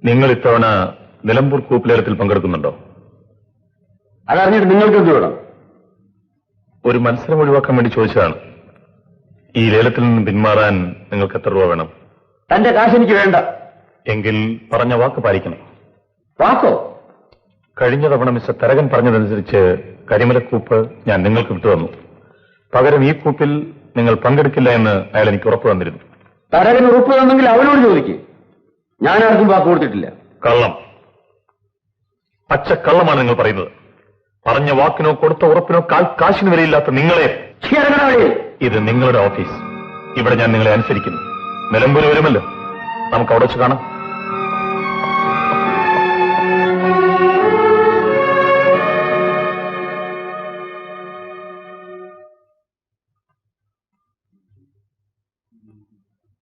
നിങ്ങൾ ഇത്തവണ നിലമ്പൂർ കൂപ്പ് ലേലത്തിൽ പങ്കെടുക്കുന്നുണ്ടോ? അതറിഞ്ഞിട്ട് നിങ്ങൾക്ക് എന്ത് വേണം? ഒരു മത്സരം ഒഴിവാക്കാൻ വേണ്ടി ചോദിച്ചതാണ്. ഈ ലേലത്തിൽ നിന്ന് പിന്മാറാൻ നിങ്ങൾക്ക് എത്ര രൂപ വേണം? തന്റെ കാശ് എനിക്ക് വേണ്ട. എങ്കിൽ പറഞ്ഞ വാക്ക് പാലിക്കണം. വാക്കോ? കഴിഞ്ഞ തവണ മിസ്റ്റർ തരകൻ പറഞ്ഞതനുസരിച്ച് കരിമലക്കൂപ്പ് ഞാൻ നിങ്ങൾക്ക് വിട്ടുതന്നു. പകരം ഈ കൂപ്പിൽ നിങ്ങൾ പങ്കെടുക്കില്ല എന്ന് അയാൾ എനിക്ക് ഉറപ്പ് തന്നിരുന്നു. തരകൻ ഉറപ്പ് തന്നെങ്കിൽ അവനോട് ചോദിക്കും. ഞാൻ ആർക്കും വാക്ക് കൊടുത്തിട്ടില്ല. കള്ളം, പച്ചക്കള്ളമാണ് നിങ്ങൾ പറയുന്നത്. പറഞ്ഞ വാക്കിനോ കൊടുത്ത ഉറപ്പിനോ കാശിന് വരെയില്ലാത്ത നിങ്ങളെ. ഇത് നിങ്ങളുടെ ഓഫീസ്. ഇവിടെ ഞാൻ നിങ്ങളെ അനുസരിക്കുന്നു. നിലമ്പൂർ വരുമല്ലോ, നമുക്ക് അവിടെ വെച്ച് കാണാം.